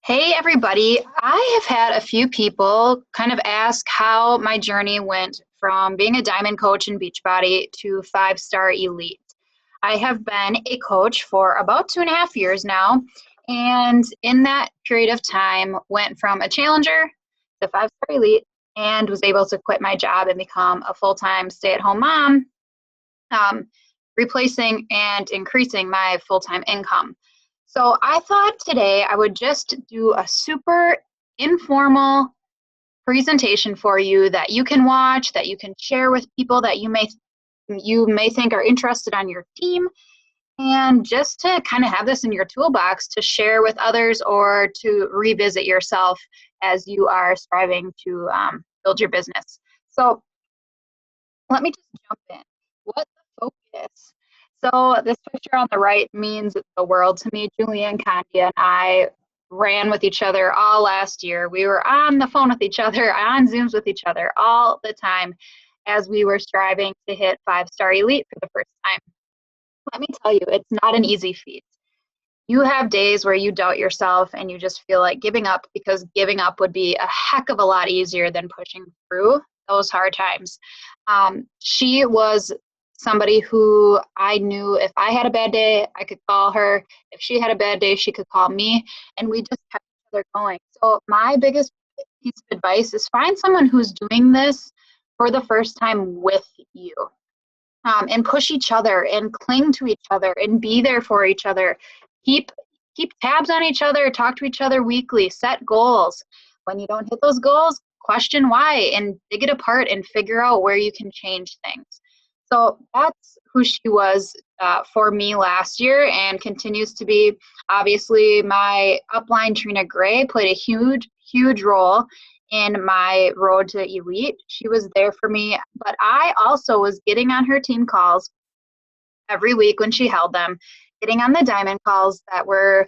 Hey everybody, I have had a few people kind of ask how my journey went from being a diamond coach in Beachbody to five-star elite. I have been a coach for about 2.5 years now, and in that period of time went from a challenger to five-star elite and was able to quit my job and become a full-time stay-at-home mom, um, replacing and increasing my full-time income. So I thought today I would just do a super informal presentation for you that you can watch, that you can share with people that you may think are interested on your team, and just to kind of have this in your toolbox to share with others or to revisit yourself as you are striving to build your business. So let me just jump in. What the focus? So this picture on the right means the world to me. Julian Candia and I ran with each other all last year. We were on the phone with each other, on Zooms with each other all the time as we were striving to hit five-star elite for the first time. Let me tell you, it's not an easy feat. You have days where you doubt yourself and you just feel like giving up because giving up would be a heck of a lot easier than pushing through those hard times. She was somebody who I knew if I had a bad day, I could call her. If she had a bad day, she could call me, and we just kept each other going. So, my biggest piece of advice is find someone who's doing this for the first time with you. And push each other and cling to each other and be there for each other. Keep keep tabs on each other, talk to each other weekly, set goals. When you don't hit those goals, question why and dig it apart and figure out where you can change things. So that's who she was for me last year and continues to be. Obviously, my upline, Trina Gray, played a huge role in my road to elite. She was there for me, but I also was getting on her team calls every week when she held them, getting on the diamond calls that were,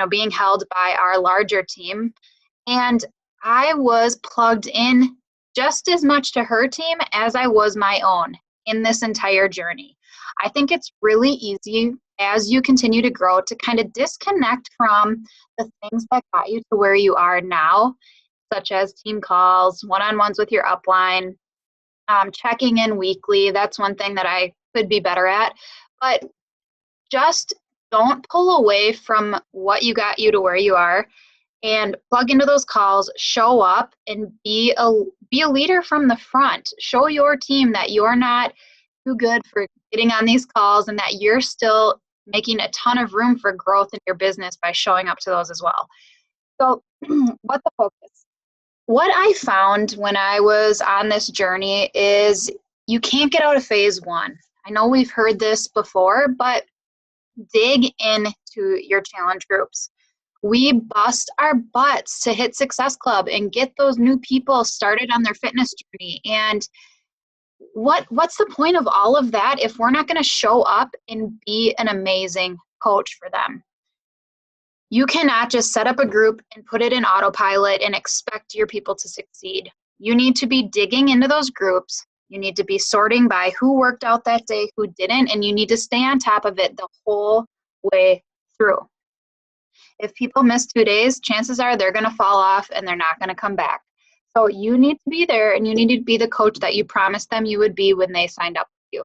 being held by our larger team. And I was plugged in just as much to her team as I was my own in this entire journey. I think it's really easy as you continue to grow to kind of disconnect from the things that got you to where you are now, such as team calls, one-on-ones with your upline, checking in weekly. That's one thing that I could be better at. But just don't pull away from what you got you to where you are and plug into those calls, show up and be a leader from the front. Show your team that you're not too good for getting on these calls and that you're still making a ton of room for growth in your business by showing up to those as well. So what the focus? What I found when I was on this journey is you can't get out of phase one. I know we've heard this before, but dig into your challenge groups. We bust our butts to hit Success Club and get those new people started on their fitness journey. And what's the point of all of that if we're not going to show up and be an amazing coach for them? You cannot just set up a group and put it in autopilot and expect your people to succeed. You need to be digging into those groups. You need to be sorting by who worked out that day, who didn't, and you need to stay on top of it the whole way through. If people miss 2 days, chances are they're going to fall off and they're not going to come back. So you need to be there and you need to be the coach that you promised them you would be when they signed up with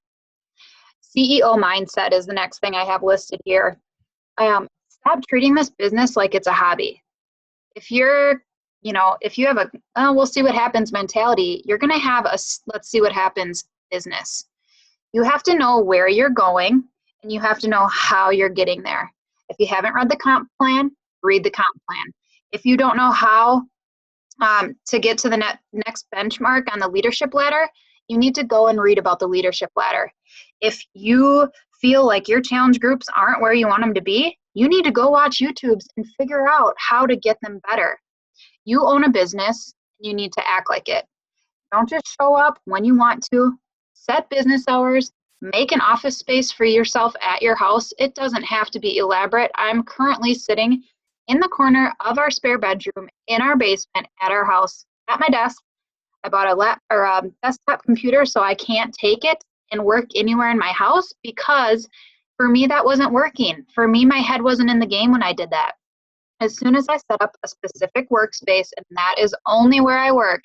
you. CEO mindset is the next thing I have listed here. Stop treating this business like it's a hobby. If you have a, oh, we'll see what happens mentality, you're going to have a, let's see what happens business. You have to know where you're going and you have to know how you're getting there. If you haven't read the comp plan, read the comp plan. If you don't know how to get to the next benchmark on the leadership ladder, you need to go and read about the leadership ladder. If you feel like your challenge groups aren't where you want them to be, you need to go watch YouTubes and figure out how to get them better. You own a business, you need to act like it. Don't just show up when you want to. Set business hours, make an office space for yourself at your house. It doesn't have to be elaborate. I'm currently sitting in the corner of our spare bedroom in our basement at our house at my desk. I bought a desktop computer so I can't take it and work anywhere in my house because for me that wasn't working. For me, my head wasn't in the game when I did that. As soon as I set up a specific workspace, and that is only where I work,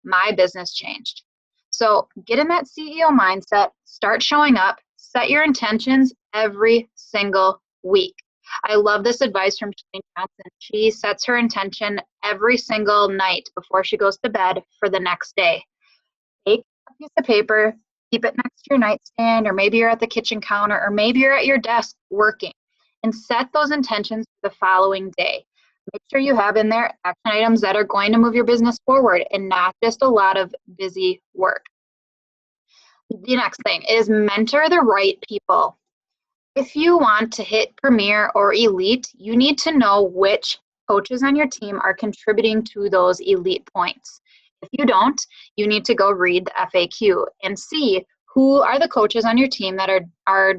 my business changed. So get in that CEO mindset, start showing up, set your intentions every single week. I love this advice from Shane Johnson. She sets her intention every single night before she goes to bed for the next day. Take a piece of paper, keep it next to your nightstand, or maybe you're at the kitchen counter, or maybe you're at your desk working, and set those intentions for the following day. Make sure you have in there action items that are going to move your business forward and not just a lot of busy work. The next thing is mentor the right people. If you want to hit Premier or Elite, you need to know which coaches on your team are contributing to those elite points. If you don't, you need to go read the FAQ and see who are the coaches on your team that are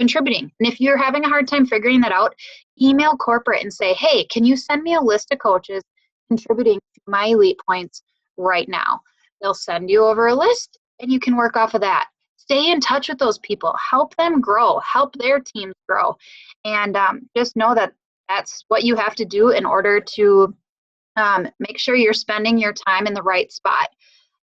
contributing. And if you're having a hard time figuring that out, email corporate and say, hey, can you send me a list of coaches contributing to my elite points right now? They'll send you over a list and you can work off of that. Stay in touch with those people, help them grow, help their teams grow. And just know that that's what you have to do in order to make sure you're spending your time in the right spot.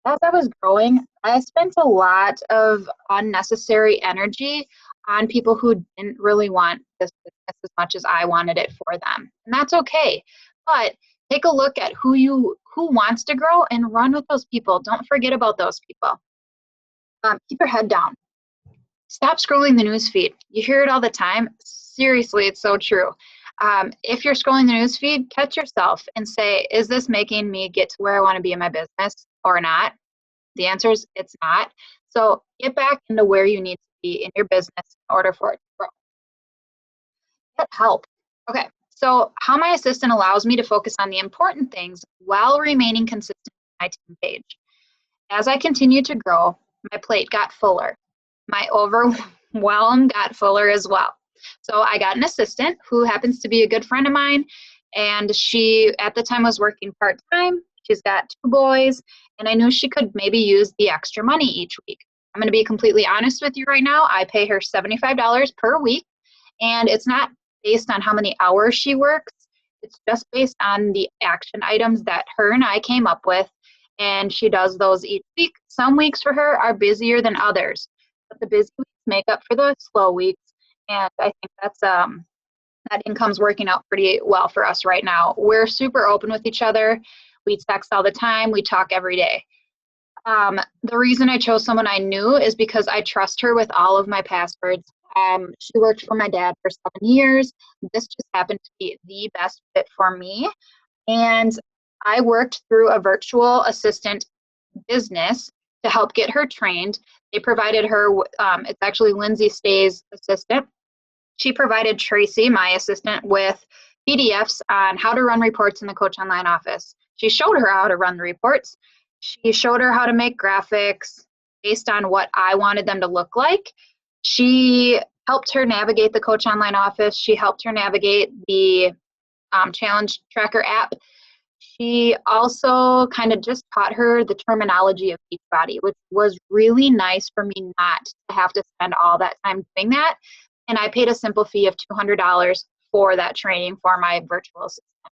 As I was growing, I spent a lot of unnecessary energy on people who didn't really want this business as much as I wanted it for them. And that's okay. But take a look at who wants to grow and run with those people. Don't forget about those people. Keep your head down. Stop scrolling the news feed. You hear it all the time. Seriously, it's so true. If you're scrolling the news feed, catch yourself and say, is this making me get to where I want to be in my business or not? The answer is it's not. So get back into where you need to be in your business in order for it to grow. Get help. Okay, so how my assistant allows me to focus on the important things while remaining consistent on my team page. As I continued to grow, my plate got fuller. My overwhelm got fuller as well. So I got an assistant who happens to be a good friend of mine, and she at the time was working part-time. She's got 2 boys, and I knew she could maybe use the extra money each week. I'm going to be completely honest with you right now. I pay her $75 per week, and it's not based on how many hours she works. It's just based on the action items that her and I came up with, and she does those each week. Some weeks for her are busier than others, but the busy weeks make up for the slow weeks, and I think that's that income's working out pretty well for us right now. We're super open with each other. We text all the time. We talk every day. The reason I chose someone I knew is because I trust her with all of my passwords. She worked for my dad for 7 years. This just happened to be the best fit for me. And I worked through a virtual assistant business to help get her trained. They provided her, it's actually Lindsay Stay's assistant. She provided Tracy, my assistant, with PDFs on how to run reports in the Coach Online office. She showed her how to run the reports. She showed her how to make graphics based on what I wanted them to look like. She helped her navigate the Coach Online office. She helped her navigate the Challenge Tracker app. She also kind of just taught her the terminology of Beachbody, which was really nice for me not to have to spend all that time doing that. And I paid a simple fee of $200 for that training for my virtual assistant.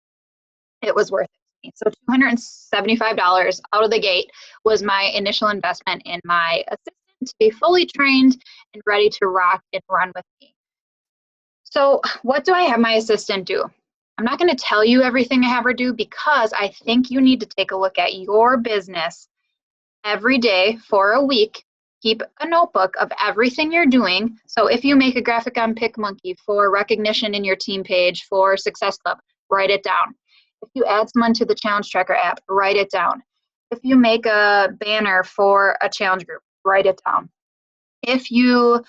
It was worth it to me. So $275 out of the gate was my initial investment in my assistant to be fully trained and ready to rock and run with me. So what do I have my assistant do? I'm not going to tell you everything I have her do because I think you need to take a look at your business every day for a week. Keep a notebook of everything you're doing. So if you make a graphic on PicMonkey for recognition in your team page for Success Club, write it down. If you add someone to the Challenge Tracker app, write it down. If you make a banner for a challenge group, write it down. If you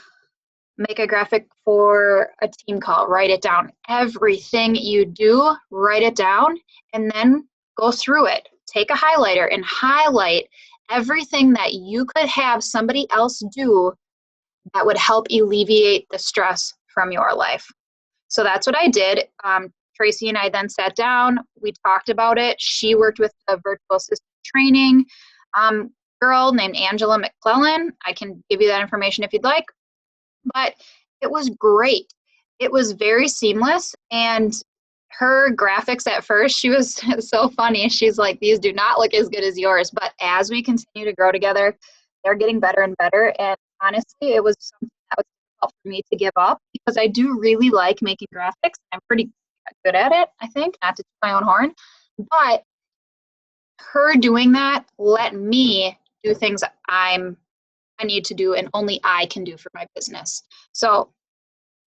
make a graphic for a team call, write it down. Everything you do, write it down, and then go through it. Take a highlighter and highlight everything that you could have somebody else do that would help alleviate the stress from your life. So that's what I did. Tracy and I then sat down. We talked about it. She worked with a virtual assistant training girl named Angela McClellan. I can give you that information if you'd like. But it was great. It was very seamless, and her graphics at first, she was so funny. She's like, these do not look as good as yours. But as we continue to grow together, they're getting better and better. And honestly, it was something that was difficult for me to give up because I do really like making graphics. I'm pretty good at it, I think, not to toot my own horn. But her doing that let me do things I need to do and only I can do for my business. So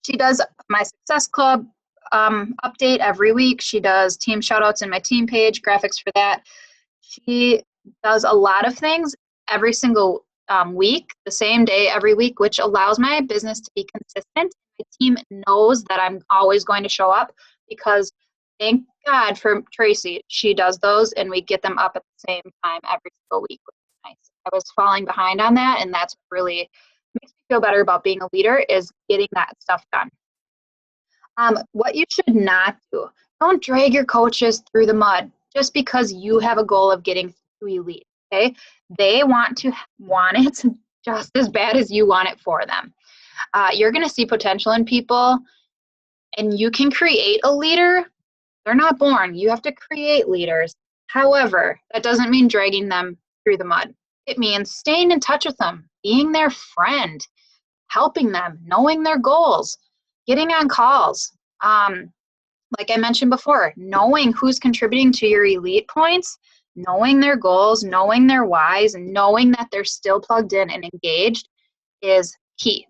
she does my Success Club update every week. She does team shoutouts in my team page, graphics for that. She does a lot of things every single week, the same day every week, which allows my business to be consistent. My team knows that I'm always going to show up because thank God for Tracy. She does those and we get them up at the same time every single week, which is nice. I was falling behind on that, and that's really makes me feel better about being a leader is getting that stuff done. What you should not do, don't drag your coaches through the mud just because you have a goal of getting to elite, okay? They want it just as bad as you want it for them. You're going to see potential in people, and you can create a leader. They're not born. You have to create leaders. However, that doesn't mean dragging them through the mud. It means staying in touch with them, being their friend, helping them, knowing their goals, getting on calls. Like I mentioned before, knowing who's contributing to your elite points, knowing their goals, knowing their whys, and knowing that they're still plugged in and engaged is key.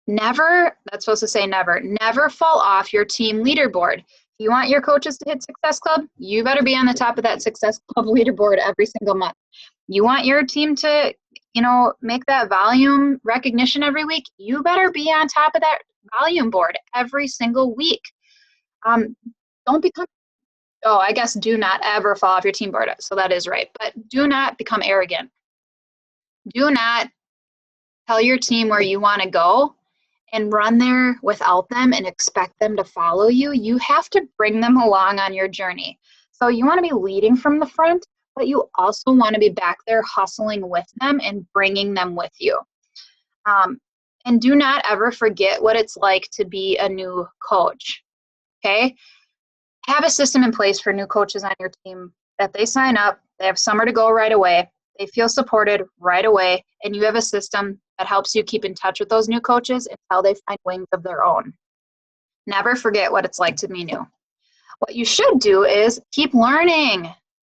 Never, that's supposed to say never fall off your team leaderboard. If you want your coaches to hit Success Club, you better be on the top of that Success Club leaderboard every single month. You want your team to, make that volume recognition every week, you better be on top of that volume board every single week. Do not ever fall off your team board. So that is right. But do not become arrogant. Do not tell your team where you want to go and run there without them and expect them to follow you. You have to bring them along on your journey. So you want to be leading from the front, but you also want to be back there hustling with them and bringing them with you. And do not ever forget what it's like to be a new coach, okay? Have a system in place for new coaches on your team that they sign up, they have somewhere to go right away, they feel supported right away, and you have a system that helps you keep in touch with those new coaches until they find wings of their own. Never forget what it's like to be new. What you should do is keep learning.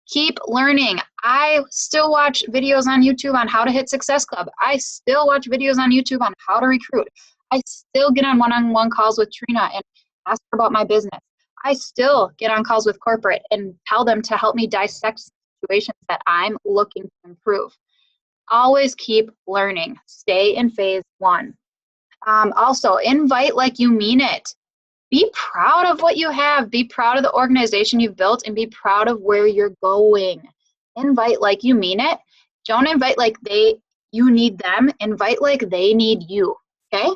Keep learning. I still watch videos on YouTube on how to hit Success Club. I still watch videos on YouTube on how to recruit. I still get on one-on-one calls with Trina and ask her about my business. I still get on calls with corporate and tell them to help me dissect situations that I'm looking to improve. Always keep learning. Stay in phase one. Also, invite like you mean it. Be proud of what you have. Be proud of the organization you've built and be proud of where you're going. Invite like you mean it. Don't invite like you need them. Invite like they need you, okay?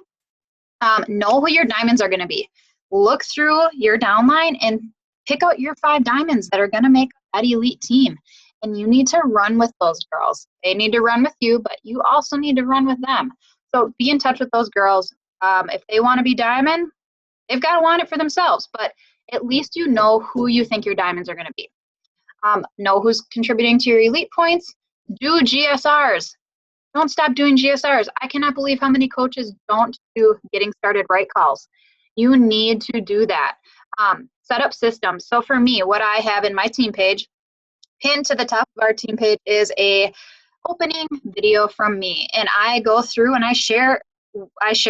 Know who your diamonds are going to be. Look through your downline and pick out your 5 diamonds that are going to make that elite team. And you need to run with those girls. They need to run with you, but you also need to run with them. So be in touch with those girls. If they want to be diamond, they've got to want it for themselves, but at least you know who you think your diamonds are going to be. Know who's contributing to your elite points. Do GSRs. Don't stop doing GSRs. I cannot believe how many coaches don't do getting started right calls. You need to do that. Set up systems. So for me, what I have in my team page, pinned to the top of our team page is a opening video from me. And I go through and I share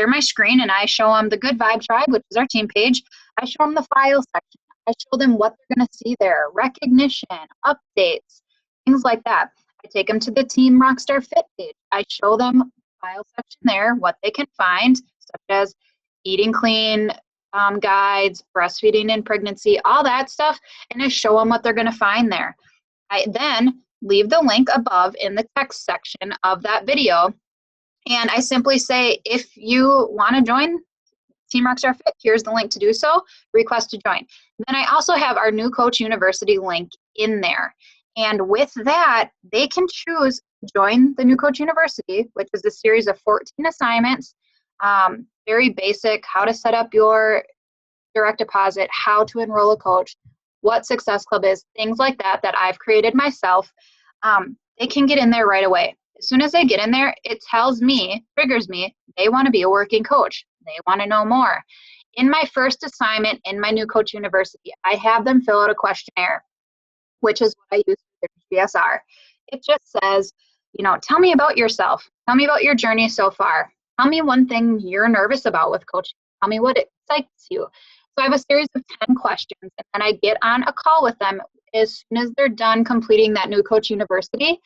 my screen and I show them the Good Vibe Tribe, which is our team page. I show them the file section. I show them what they're going to see there, recognition, updates, things like that. I take them to the Team Rockstar Fit page. I show them file section there, what they can find, such as eating clean guides, breastfeeding in pregnancy, all that stuff, and I show them what they're going to find there. I then leave the link above in the text section of that video, and I simply say, if you want to join Team Rockstar Fit, here's the link to do so, request to join. Then I also have our New Coach University link in there. And with that, they can choose to join the New Coach University, which is a series of 14 assignments, very basic, how to set up your direct deposit, how to enroll a coach, what Success Club is, things like that that I've created myself. They can get in there right away. As soon as they get in there, it tells me, triggers me, they want to be a working coach. They want to know more. In my first assignment in my New Coach University, I have them fill out a questionnaire, which is what I use for GSR. It just says, tell me about yourself. Tell me about your journey so far. Tell me one thing you're nervous about with coaching. Tell me what excites you. So I have a series of 10 questions, and then I get on a call with them as soon as they're done completing that New Coach University.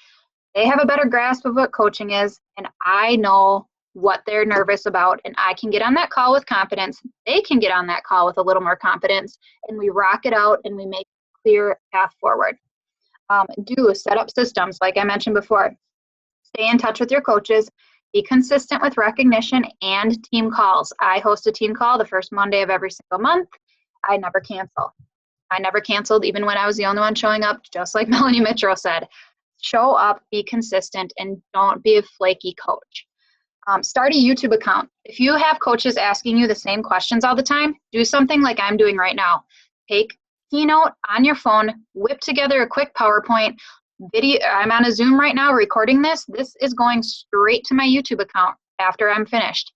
They have a better grasp of what coaching is, and I know what they're nervous about, and I can get on that call with confidence. They can get on that call with a little more confidence, and we rock it out and we make a clear path forward. Set up systems, like I mentioned before. Stay in touch with your coaches. Be consistent with recognition and team calls. I host a team call the first Monday of every single month. I never cancel. I never canceled, even when I was the only one showing up, just like Melanie Mitro said. Show up, be consistent, and don't be a flaky coach. Start a YouTube account. If you have coaches asking you the same questions all the time, do something like I'm doing right now. Take Keynote on your phone, whip together a quick PowerPoint video. I'm on a Zoom right now recording this. This is going straight to my YouTube account after I'm finished.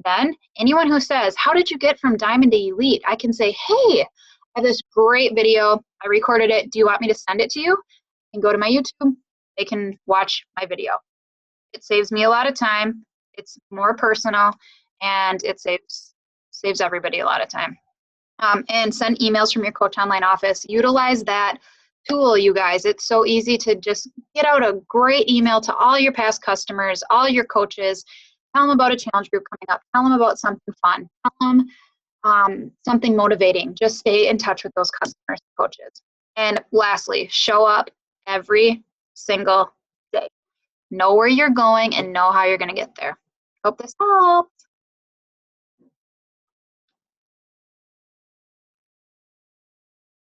Then anyone who says, how did you get from Diamond to Elite? I can say, hey, I have this great video. I recorded it. Do you want me to send it to you? And go to my YouTube. They can watch my video. It saves me a lot of time. It's more personal, and it saves everybody a lot of time. And send emails from your Coach Online office. Utilize that tool, you guys. It's so easy to just get out a great email to all your past customers, all your coaches. Tell them about a challenge group coming up. Tell them about something fun. Tell them something motivating. Just stay in touch with those customers and coaches. And lastly, show up every single day. Know where you're going and know how you're going to get there. Hope this helps.